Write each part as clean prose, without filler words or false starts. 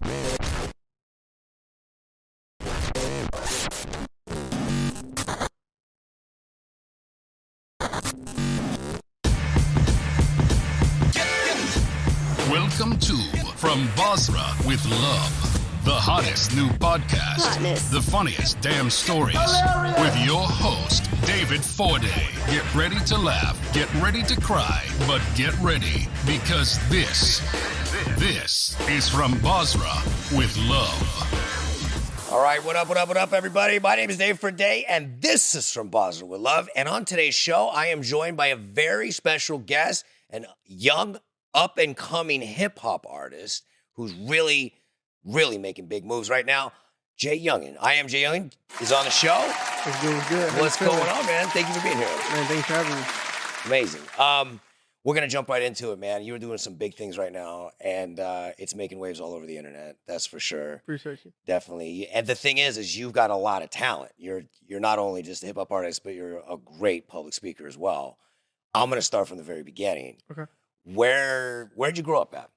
Welcome to From Basra with Love, the hottest new podcast, the funniest damn stories, with your host, David Forday. Get ready to laugh, get ready to cry, but get ready, because this is From Basra with Love. All right, what up, everybody? My name is Dave Forday, and this is From Basra with Love. And on today's show, I am joined by a very special guest, an young, up-and-coming hip-hop artist who's really making big moves right now. Iamjyoungin. Iamjyoungin is on the show. It's doing good. What's going on, man? Thank you for being here. Man, thanks for having me. Amazing. We're going to jump right into it, man. You're doing some big things right now, and it's making waves all over the internet. That's for sure. Appreciate you. Definitely. And the thing is you've got a lot of talent. You're not only just a hip-hop artist, but you're a great public speaker as well. I'm going to start from the very beginning. Okay. Where'd you grow up at?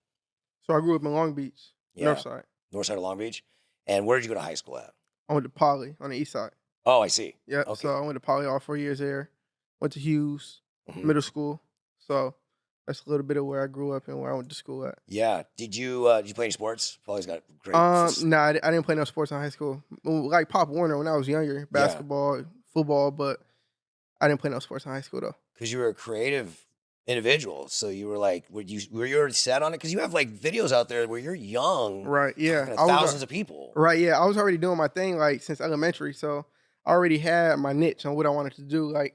So I grew up in Long Beach, North Side. North side of Long Beach. And where did you go to high school at? I went to Poly on the East Side. Oh, I see. Yeah. Okay. So I went to Poly all 4 years there. Went to Hughes, middle school. So that's a little bit of where I grew up and where I went to school at. Yeah. Did you play any sports? Poly's got great. No, I didn't play no sports in high school. Like Pop Warner when I was younger, basketball, football, but I didn't play no sports in high school though. Because you were a creative individual, so you were like, were you already set on it? Because you have like videos out there where you're young, right? Yeah, thousands of people, right? Yeah, I was already doing my thing like since elementary, so I already had my niche on what I wanted to do. Like,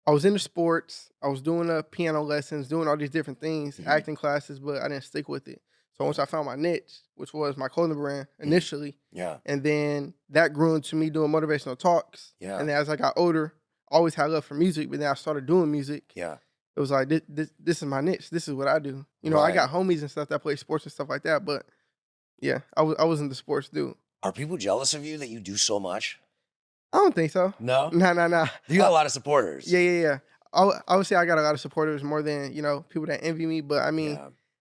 I was into sports, I was doing piano lessons, doing all these different things, acting classes, but I didn't stick with it. So once I found my niche, which was my clothing brand initially, and then that grew into me doing motivational talks, and then as I got older, I always had love for music, but then I started doing music. It was like, this is my niche. This is what I do. You know, I got homies and stuff that play sports and stuff like that, but yeah, I wasn't the sports dude. Are people jealous of you that you do so much? I don't think so. No? Nah. You got a lot of supporters. Yeah. I would say I got a lot of supporters more than, people that envy me, but I mean,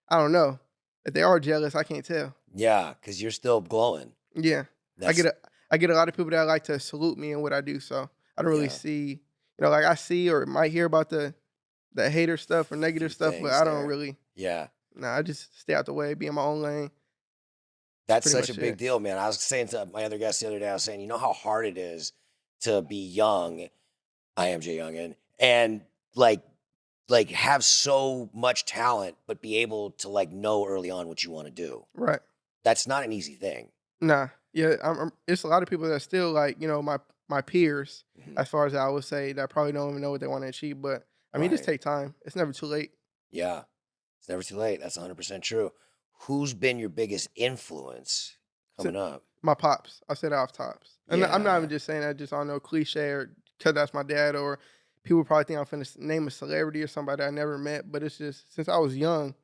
I don't know. If they are jealous, I can't tell. Yeah, because you're still glowing. Yeah. I get a lot of people that like to salute me and what I do, so I don't really see, like I see or might hear about the hater stuff or negative stuff, but I don't really. Yeah. Nah, I just stay out the way, be in my own lane. That's such a big deal, man. I was saying to my other guest the other day, I was saying, you know how hard it is to be young, Iamjyoungin, and like have so much talent, but be able to like know early on what you want to do. Right. That's not an easy thing. Nah. Yeah. It's a lot of people that still like, my peers, as far as I would say, that probably don't even know what they want to achieve, but I mean, just take time. It's never too late. Yeah. It's never too late. That's 100% true. Who's been your biggest influence coming up? My pops. I said off tops. And I'm not even just saying that just on no cliche or because that's my dad, or people probably think I'm finna name a celebrity or somebody I never met, but it's just since I was young,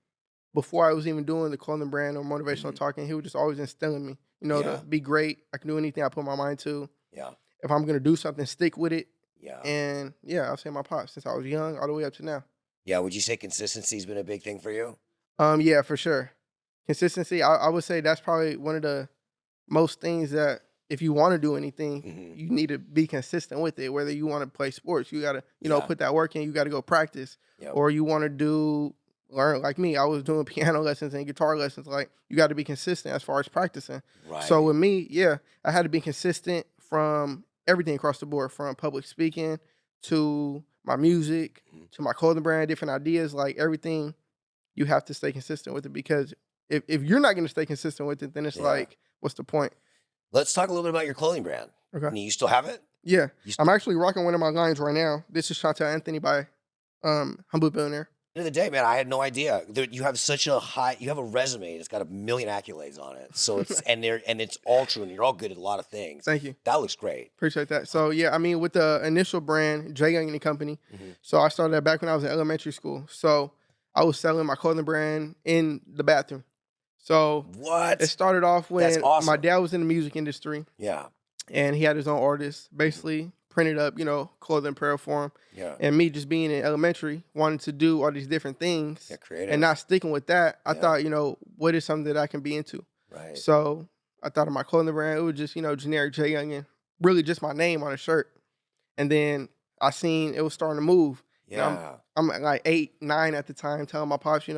before I was even doing the clothing brand or motivational talking, he was just always instilling me, to be great. I can do anything I put my mind to. Yeah. If I'm going to do something, stick with it. Yeah. And I'll say my pops since I was young all the way up to now. Yeah. Would you say consistency's been a big thing for you? Yeah, for sure. Consistency, I would say that's probably one of the most things that if you want to do anything, you need to be consistent with it. Whether you want to play sports, you got to, put that work in, you got to go practice. Yep. Or you want to learn, like me, I was doing piano lessons and guitar lessons. Like, you got to be consistent as far as practicing. Right. So with me, I had to be consistent from everything across the board, from public speaking to my music, to my clothing brand, different ideas, like everything, you have to stay consistent with it, because if you're not going to stay consistent with it, then it's like, what's the point? Let's talk a little bit about your clothing brand. Okay. And you still have it? Yeah. I'm actually rocking one of my lines right now. This is Chantel Anthony by Humble Billionaire. End of the day, man, I had no idea. You have you have a resume that's got 1 million accolades on it. So it's and it's all true, and you're all good at a lot of things. Thank you. That looks great. Appreciate that. So I mean, with the initial brand, Iamjyoungin and Company. So I started that back when I was in elementary school. So I was selling my clothing brand in the bathroom. So it started off when my dad was in the music industry. Yeah. And he had his own artist, basically printed up, clothing apparel for him. Yeah. And me just being in elementary, wanting to do all these different things and not sticking with that, I thought, what is something that I can be into? Right. So I thought of my clothing brand. It was just, generic Iamjyoungin, really just my name on a shirt. And then I seen it was starting to move. And Yeah. I'm like 8, 9 at the time, telling my pops,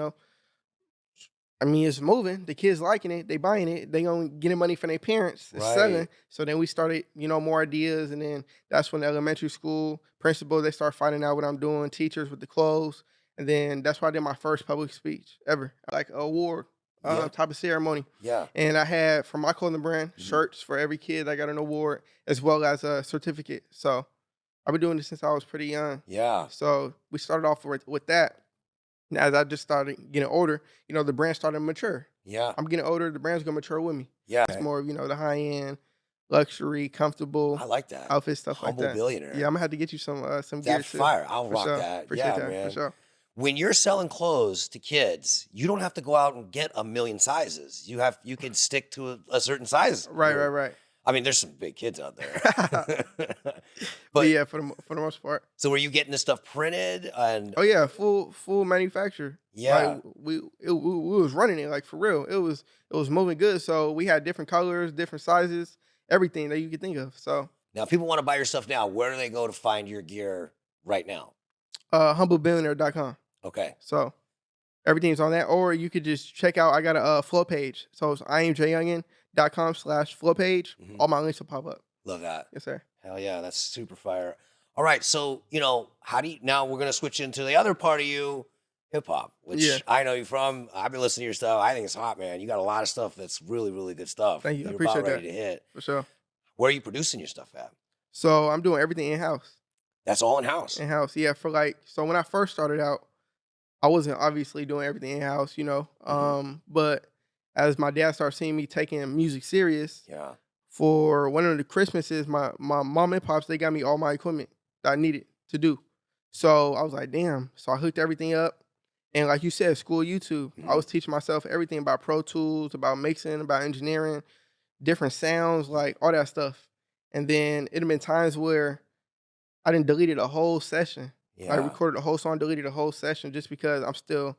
I mean, it's moving. The kids liking it. They buying it. They gonna getting money from their parents. It's selling. Right. So then we started, more ideas, and then that's when the elementary school principal they start finding out what I'm doing. Teachers with the clothes, and then that's why I did my first public speech ever, like an award Yeah. type of ceremony. Yeah. And I had from my clothing brand shirts for every kid that got an award, as well as a certificate. So I've been doing this since I was pretty young. Yeah. So we started off with that. And as I just started getting older, the brand started to mature. Yeah. I'm getting older, the brand's gonna mature with me. Yeah. It's more of, the high end, luxury, comfortable I like that. outfit, stuff Humble like that. billionaire. Yeah, I'm gonna have to get you some gear That's too. fire. I'll For rock sure. that. Appreciate Yeah, that, man. for sure. When you're selling clothes to kids, you don't have to go out and get a million sizes. You can stick to a certain size. Right. I mean, there's some big kids out there. But yeah, for the most part. So were you getting this stuff printed and Oh yeah, full manufacture. Yeah. Like we was running it like for real. It was moving good. So we had different colors, different sizes, everything that you could think of. So now if people want to buy your stuff now, where do they go to find your gear right now? humblebillionaire.com. Okay. So everything's on that. Or you could just check out, I got a flow page. So it's iamjyoungin.com/flow page. Mhm. All my links will pop up. Love that. Yes, sir. Hell yeah, that's super fire. All right, so how do you now we're gonna switch into the other part of you, hip hop, which Yeah. I know you from. I've been listening to your stuff. I think it's hot, man. You got a lot of stuff that's really, really good stuff. Thank you. I You're appreciate about ready that. to hit. For sure. Where are you producing your stuff at? So I'm doing everything in-house. That's all in house. In-house, yeah. So when I first started out, I wasn't obviously doing everything in-house, but as my dad started seeing me taking music serious, Yeah. for one of the Christmases, my mom and pops, they got me all my equipment that I needed to do. So I was like, damn. So I hooked everything up. And like you said, school YouTube. I was teaching myself everything about Pro Tools, about mixing, about engineering, different sounds, like all that stuff. And then it had been times where I didn't deleted a whole session. Yeah. I recorded a whole song, deleted a whole session just because I'm still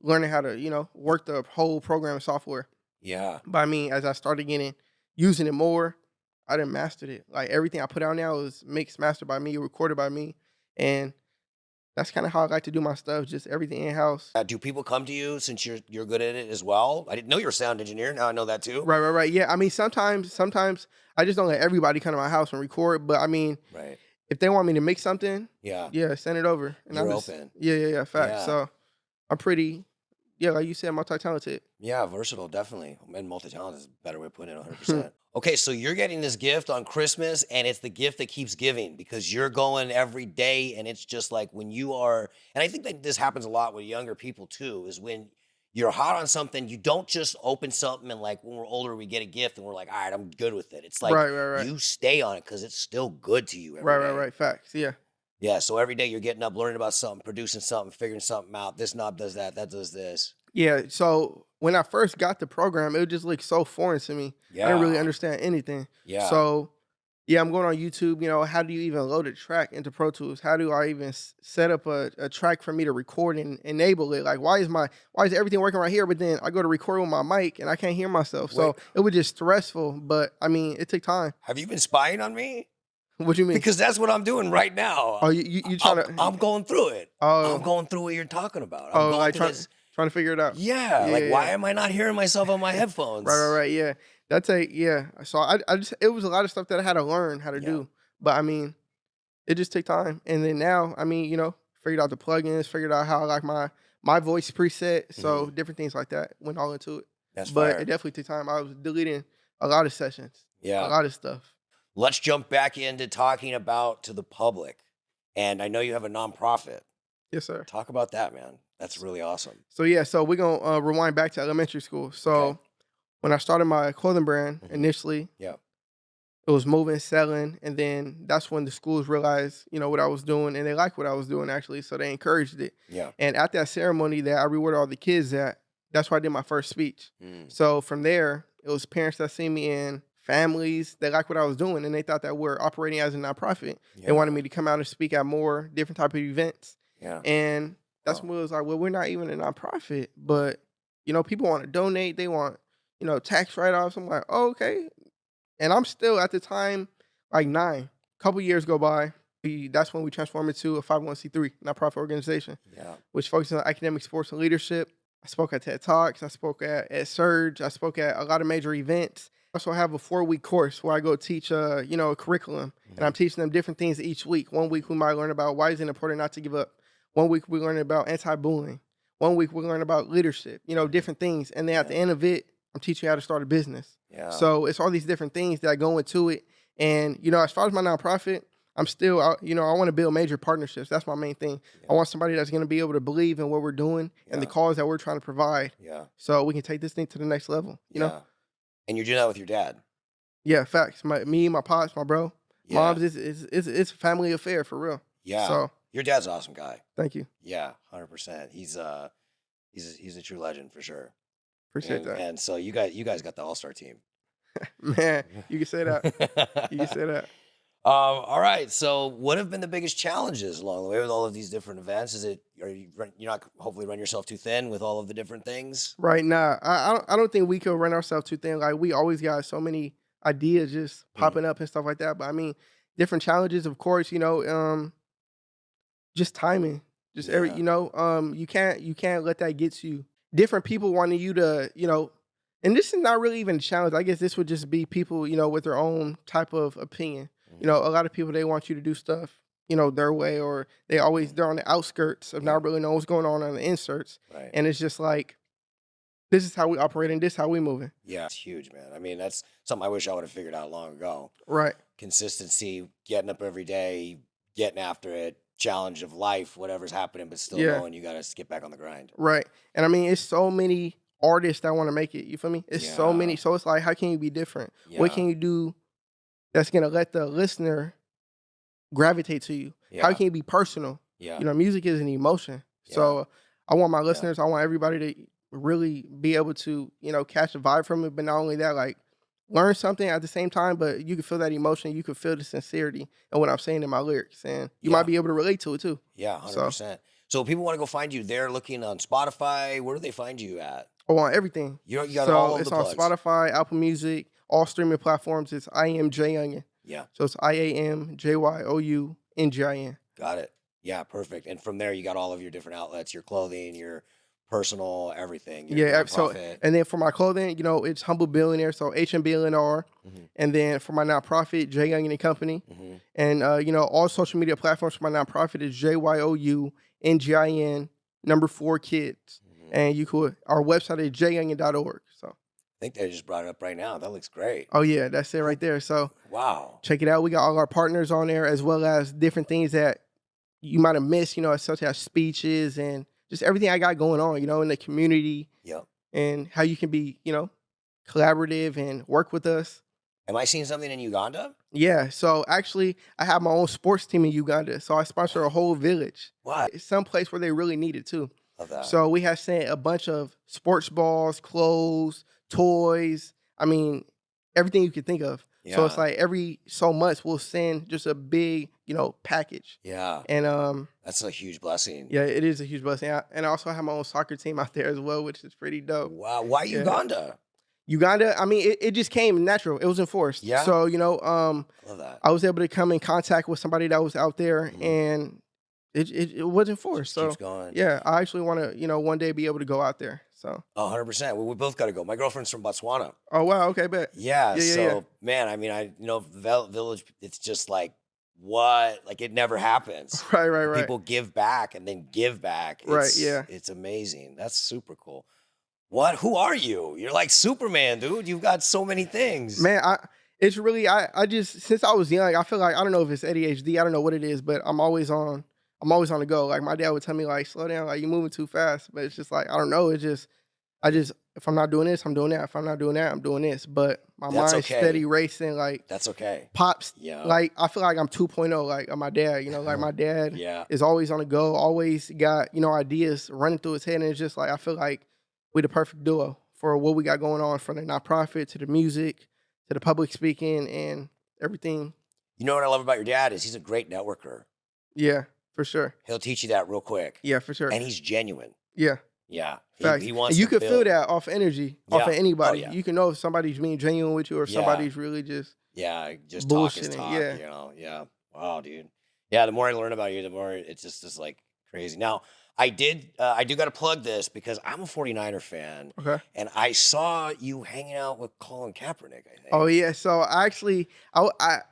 learning how to, work the whole program software. Yeah. But I mean, as I started using it more, I done mastered it. Like everything I put out now is mixed, mastered by me, recorded by me. And that's kind of how I like to do my stuff, just everything in-house. Do people come to you since you're good at it as well? I didn't know you're a sound engineer. Now I know that too. Right. Yeah, I mean, sometimes I just don't let everybody come to my house and record. But I mean, Right. if they want me to mix something, Yeah. send it over. And You're I'm just, open. Yeah, fact. Yeah. So I'm pretty, like you said, multi-talented. Yeah, versatile, definitely. And multi-talented is a better way of putting it, 100%. Okay, so you're getting this gift on Christmas, and it's the gift that keeps giving because you're going every day, and it's just like when you are, and I think that this happens a lot with younger people too, is when you're hot on something, you don't just open something and like when we're older, we get a gift and we're like, all right, I'm good with it. It's like Right. you stay on it because it's still good to you every day. Right. Facts. Yeah. Yeah, so every day you're getting up, learning about something, producing something, figuring something out. This knob does that does this. Yeah, so when I first got the program, it just looked so foreign to me. I didn't really understand anything. Yeah. So, yeah, I'm going on YouTube. How do you even load a track into Pro Tools? How do I even set up a track for me to record and enable it? Like, why is everything working right here, but then I go to record with my mic and I can't hear myself? So it was just stressful, but I mean, it took time. Have you been spying on me? What do you mean? Because that's what I'm doing right now. Oh, you trying to? I'm going through it. Oh. I'm going through what you're talking about. Oh, I'm going like through this. trying to figure it out. Yeah, why am I not hearing myself on my headphones? Right. Yeah, So I just it was a lot of stuff that I had to learn how to do. But I mean, it just took time. And then now, I mean, figured out the plugins, figured out how I like my voice preset. So different things like that went all into it. That's But fire. it definitely took time. I was deleting a lot of sessions. Yeah. A lot of stuff. Let's jump back into talking about to the public. And I know you have a nonprofit. Yes, sir. Talk about that, man. That's really awesome. So yeah, so we're gonna rewind back to elementary school. So when I started my clothing brand initially, it was moving, selling, and then that's when the schools realized, what I was doing, and they liked what I was doing actually, so they encouraged it. Yeah. And at that ceremony that I rewarded all the kids at, that's where I did my first speech. So from there, it was parents that see me in, families, they liked what I was doing, and they thought that we're operating as a nonprofit. They wanted me to come out and speak at more different type of events. Yeah. And that's when it was like, well, we're not even a nonprofit, but people want to donate. They want, tax write-offs. I'm like, oh, okay. And I'm still at the time like 9. A couple years go by. That's when we transformed into a 501c3 nonprofit organization, which focuses on academic, sports, and leadership. I spoke at TED Talks. I spoke at Surge. I spoke at a lot of major events. I also have a 4-week course where I go teach, a curriculum, and I'm teaching them different things each week. 1 week we might learn about why it's important not to give up. 1 week we learn about anti-bullying. 1 week we learn about leadership. Different things, and then at the end of it, I'm teaching you how to start a business. Yeah. So it's all these different things that go into it, and as far as my nonprofit, I'm still, I want to build major partnerships. That's my main thing. Yeah. I want somebody that's going to be able to believe in what we're doing and the cause that we're trying to provide. Yeah. So we can take this thing to the next level. You know. And you're doing that with your dad. Yeah, facts. Me, my pops, my bro, mom's. It's a family affair for real. Yeah. So your dad's an awesome guy. Thank you. Yeah, 100%. He's a true legend for sure. Appreciate that. And so you guys got the all-star team. Man, you can say that. You can say that. All right. So, what have been the biggest challenges along the way with all of these different events? You're not hopefully run yourself too thin with all of the different things? Right now, I don't think we could run ourselves too thin. Like we always got so many ideas just popping up and stuff like that. But I mean, different challenges, of course. Just timing. Just you can't let that get to you. Different people wanting you to, and this is not really even a challenge. I guess this would just be people, with their own type of opinion. A lot of people, they want you to do stuff, their way, or they're on the outskirts of not really knowing what's going on the inserts. Right. And it's just like, this is how we operate and this is how we moving. Yeah, it's huge, man. I mean, that's something I wish I would have figured out long ago. Right. Consistency, getting up every day, getting after it, challenge of life, whatever's happening, but still knowing you got to get back on the grind. Right. And I mean, it's so many artists that want to make it. You feel me? It's so many. So it's like, how can you be different? Yeah. What can you do that's going to let the listener gravitate to you? Yeah. How can you be personal? Yeah. Music is an emotion. Yeah. So I want my listeners, I want everybody to really be able to, catch a vibe from it. But not only that, like learn something at the same time, but you can feel that emotion. You can feel the sincerity and what I'm saying in my lyrics. And you might be able to relate to it too. Yeah, 100%. So if people want to go find you, they're looking on Spotify. Where do they find you at? Oh, on everything. You got all of the plugs. It's on Spotify, Apple Music, all streaming platforms. It's Iamjyoungin. Yeah. So it's IAMJYOUNGIN. Got it. Yeah, perfect. And from there, you got all of your different outlets, your clothing, your personal, everything. So, and then for my clothing, it's Humble Billionaire, so HMBLNR. And then for my nonprofit, J Youngin and Company. And, all social media platforms for my nonprofit is JYOUNGIN 4 kids. And our website is jyoungin.org. So I think they just brought it up right now. That looks great. Oh, yeah, that's it right there. So wow. Check it out. We got all our partners on there, as well as different things that you might have missed, such as speeches and just everything I got going on, in the community. Yep. And how you can be, collaborative and work with us. Am I seeing something in Uganda? Yeah. So actually, I have my own sports team in Uganda. So I sponsor a whole village. Wow. It's some place where they really need it too. Love that. So we have sent a bunch of sports balls, clothes, toys. I mean, everything you could think of. Yeah. So it's like every so much we'll send just a big, package. Yeah. And that's a huge blessing. Yeah, it is a huge blessing. And I also have my own soccer team out there as well, which is pretty dope. Wow. Why Uganda? Uganda, I mean, it just came natural. It was enforced. Yeah. So, love that. I was able to come in contact with somebody that was out there and it wasn't forced. So keeps going. Yeah, I actually want to, one day be able to go out there. So 100%. Well, we both got to go. My girlfriend's from Botswana. Oh wow, okay, bet. Yeah. Man, I mean, the village. It's just like what, like it never happens. Right. People give back and then give back. It's amazing. That's super cool. What? Who are you? You're like Superman, dude. You've got so many things. Man, it's really I just since I was young, I feel like I don't know if it's ADHD. I don't know what it is, but I'm always on the go. Like my dad would tell me, like, slow down, like you're moving too fast. But it's just like, I don't know. I just if I'm not doing this, I'm doing that. If I'm not doing that, I'm doing this. But my mind's steady racing. Like that's okay. Pops. Yeah. Like I feel like I'm 2.0. Like my dad. Like my dad. Is always on the go. Always got ideas running through his head, and it's just like I feel like we're the perfect duo for what we got going on, from the nonprofit to the music to the public speaking and everything. You know what I love about your dad is he's a great networker. Yeah. For sure. He'll teach you that real quick. Yeah, for sure. And he's genuine. Yeah. Yeah. Facts. He And wants you to can feel build. that off energy, off Yeah. of Oh, anybody. yeah. You can know if somebody's being genuine with you or if Yeah. somebody's really just Yeah. Just talk is bullshitting. talk, Yeah. you know? Yeah. Wow, dude. Yeah. The more I learn about you, the more it's just like crazy. Now, I do got to plug this because I'm a 49er fan Okay. and I saw you hanging out with Colin Kaepernick, I think. Oh yeah. So I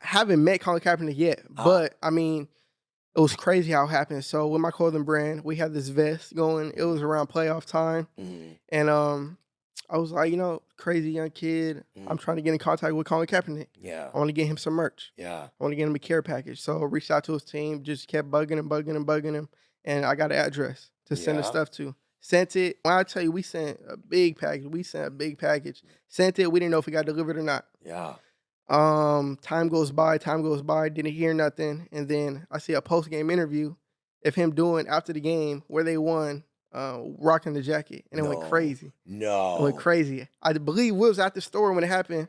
haven't met Colin Kaepernick yet, but I mean, it was crazy how it happened. So with my clothing brand, we had this vest going. It was around playoff time, and I was like, crazy young kid. I'm trying to get in contact with Colin Kaepernick. Yeah. I want to get him some merch. Yeah. I want to get him a care package. So I reached out to his team, just kept bugging him, and I got an address to send the Yeah. stuff to. Sent it. When I tell you, we sent a big package. Sent it. We didn't know if it got delivered or not. Yeah. Time goes by, didn't hear nothing. And then I see a post game interview of him doing after the game where they won, rocking the jacket. And it went crazy. No. It went crazy. I believe we was at the store when it happened.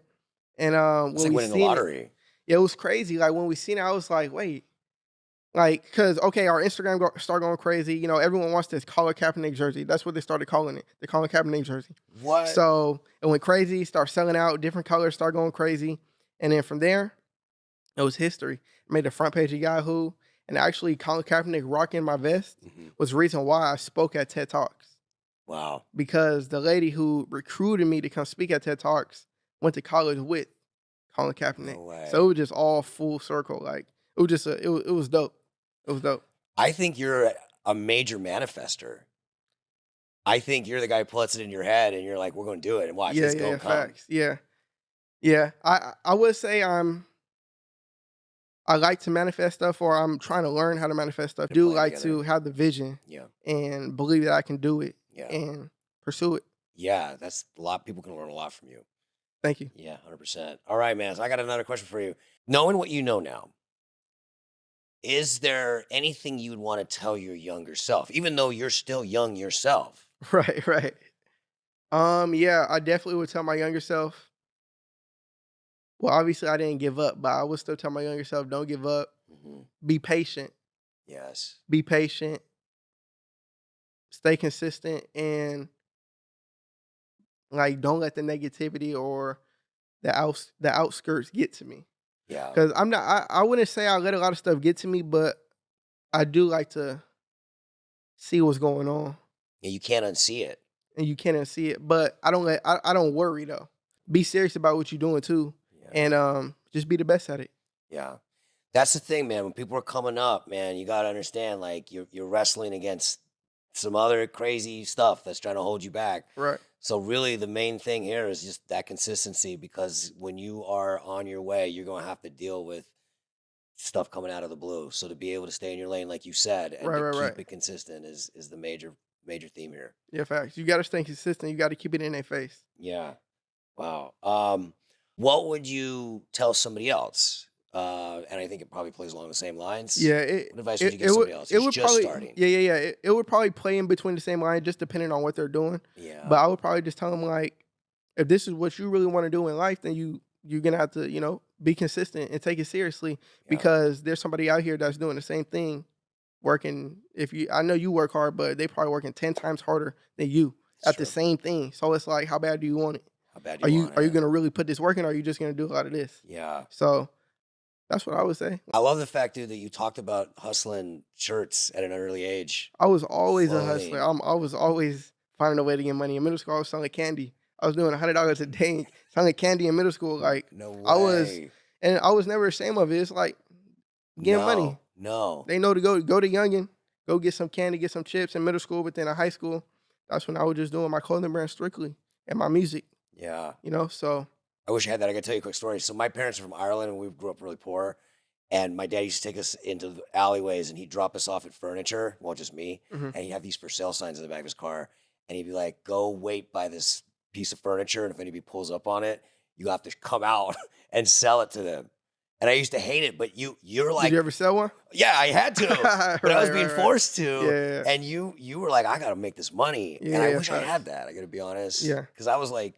And It's when like we winning the seen lottery. it was crazy. Like when we seen it, I was like, wait. Like, cause okay, our Instagram start going crazy. Everyone wants this Colin Kaepernick jersey. That's what they started calling it, the Colin Kaepernick jersey. What? So it went crazy. Start selling out. Different colors start going crazy. And then from there, it was history. I made the front page of Yahoo. And actually, Colin Kaepernick rocking my vest was the reason why I spoke at TED Talks. Wow. Because the lady who recruited me to come speak at TED Talks went to college with Colin Kaepernick. No way. So it was just all full circle. Like it was just it was dope. It was dope. I think you're a major manifester. I think you're the guy who puts it in your head and you're like, we're going to do it and watch this go come. Facts. Yeah. I would say I like to manifest stuff, or I'm trying to learn how to manifest stuff. Do like to have the vision, and believe that I can do it, and pursue it. Yeah, that's a lot. People can learn a lot from you. Thank you. Yeah, 100%. All right, man. So I got another question for you. Knowing what you know now, is there anything you would want to tell your younger self, even though you're still young yourself? Right. Yeah, I definitely would tell my younger self. Well, obviously I didn't give up, but I would still tell my younger self, don't give up. Be patient. Yes. Be patient. Stay consistent, and like don't let the negativity or the outskirts get to me. Yeah. Because I wouldn't say I let a lot of stuff get to me, but I do like to see what's going on. Yeah, you can't unsee it. And you can't unsee it. But I don't worry though. Be serious about what you're doing too. Yeah. And just be the best at it. Yeah. That's the thing, man. When people are coming up, man, you gotta understand, like you're wrestling against some other crazy stuff that's trying to hold you back. Right. So really the main thing here is just that consistency, because when you are on your way, you're gonna have to deal with stuff coming out of the blue. So to be able to stay in your lane, like you said, and to keep it consistent is the major theme here. Yeah, facts. You gotta stay consistent. You gotta keep it in their face. Yeah. Wow. What would you tell somebody else? And I think it probably plays along the same lines. Yeah. What advice would you give somebody else who's just starting? Yeah. It would probably play in between the same line, just depending on what they're doing. Yeah. But I would probably just tell them, like, if this is what you really want to do in life, then you're gonna have to, be consistent and take it seriously, because there's somebody out here that's doing the same thing, working. I know you work hard, but they probably working 10 times harder than you at the same thing. So it's like, how bad do you want it? How bad do you want it? Are you gonna really put this work in, or are you just gonna do a lot of this? Yeah. So that's what I would say. I love the fact, dude, that you talked about hustling shirts at an early age. I was always a hustler. I was always finding a way to get money. In middle school, I was selling candy. I was doing $100 a day selling candy in middle school. Like, no way. I was never ashamed of it. It's like getting money. No. They know to go to Youngin, go get some candy, get some chips in middle school. But then in high school, that's when I was just doing my clothing brand strictly and my music. Yeah. So. I wish I had that. I got to tell you a quick story. So my parents are from Ireland, and we grew up really poor. And my dad used to take us into the alleyways, and he'd drop us off at furniture. Well, just me. And he'd have these for sale signs in the back of his car. And he'd be like, go wait by this piece of furniture. And if anybody pulls up on it, you have to come out and sell it to them. And I used to hate it, but you're like... Did you ever sell one? Yeah, I had to. But I was being forced to. Yeah. And you were like, I got to make this money. Yeah, and I wish I had that, I got to be honest. Yeah. Because I was like,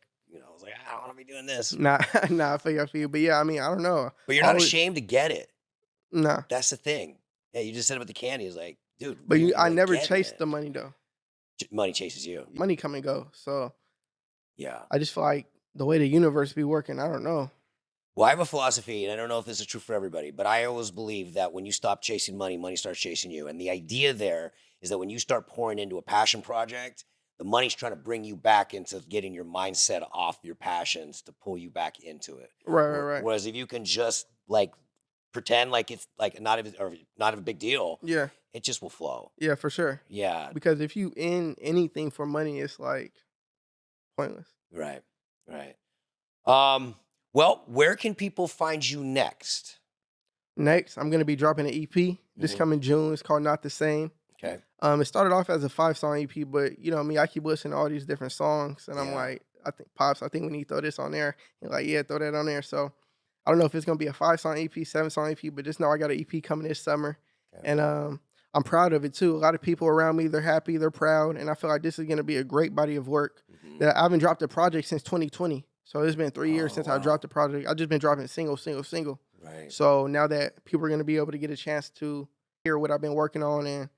I don't want to be doing this. Nah, I feel you. But yeah, I mean, I don't know. But you're not ashamed to get it. Nah. That's the thing. Yeah, you just said about the candy. It's like, dude. But I never chased the money, though. money chases you. Money come and go. So Yeah. I just feel like the way the universe be working, I don't know. Well, I have a philosophy, and I don't know if this is true for everybody, but I always believe that when you stop chasing money, money starts chasing you. And the idea there is that when you start pouring into a passion project, the money's trying to bring you back into getting your mindset off your passions to pull you back into it. Right. Whereas if you can just like pretend like it's like not a big deal, Yeah. it just will flow. Yeah, for sure. Yeah. Because if you in anything for money, it's like pointless. Right. Well, where can people find you next? Next, I'm gonna be dropping an EP this coming June. It's called Not the Same. Okay. It started off as a 5-song EP, but you know me, I keep listening to all these different songs, and I'm like, I think we need to throw this on there. And like, yeah, throw that on there. So I don't know if it's gonna be a 5-song EP, 7-song EP, but just know I got an EP coming this summer, and I'm proud of it too. A lot of people around me, they're happy, they're proud, and I feel like this is gonna be a great body of work. That I haven't dropped a project since 2020, so it's been 3 years since I dropped the project. I've just been dropping single. Right. So now that people are gonna be able to get a chance to hear what I've been working on and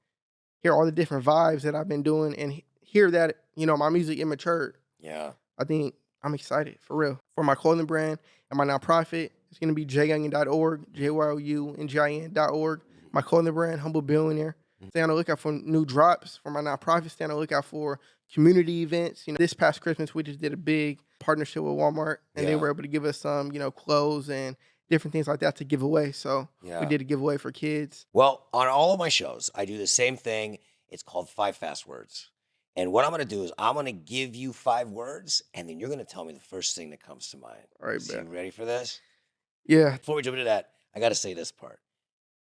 hear all the different vibes that I've been doing and hear that, you know, my music immatured. Yeah. I think I'm excited, for real. For my clothing brand and my nonprofit, it's going to be Iamjyoungin.org, JYOUNGIN.org. My clothing brand, Humble Billionaire. Stay on the lookout for new drops. For my nonprofit, stay on the lookout for community events. You know, this past Christmas, we just did a big partnership with Walmart, and they were able to give us some, you know, clothes and different things like that to give away. So we did a giveaway for kids. Well, on all of my shows, I do the same thing. It's called 5 Fast Words. And what I'm going to do is I'm going to give you 5 words, and then you're going to tell me the first thing that comes to mind. All right, So you man. ready for this? Yeah. Before we jump into that, I got to say this part.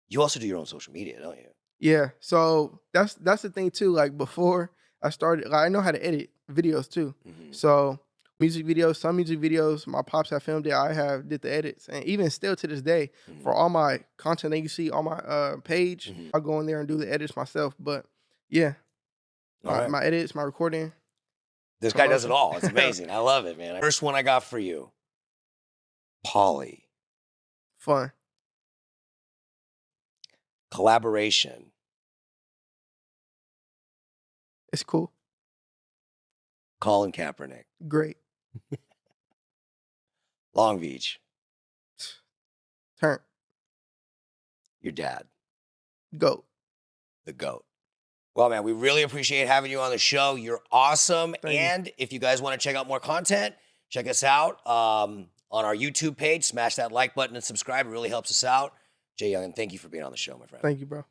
You also do your own social media, don't you? Yeah. So that's the thing too. Like before I started, like I know how to edit videos too. So some music videos, my pops have filmed it. I did the edits, and even still to this day, for all my content that you see on my page, I go in there and do the edits myself. But yeah, my edits, my recording. This guy does it all. It's amazing. I love it, man. First one I got for you, Polly. Fun. Collaboration. It's cool. Colin Kaepernick. Great. Long Beach. Turn. Your dad. Goat. The GOAT. Well, man, we really appreciate having you on the show. You're awesome. Thank you. And if you guys want to check out more content, check us out on our YouTube page. Smash that like button and subscribe. It really helps us out. Iamjyoungin, thank you for being on the show, my friend. Thank you, bro.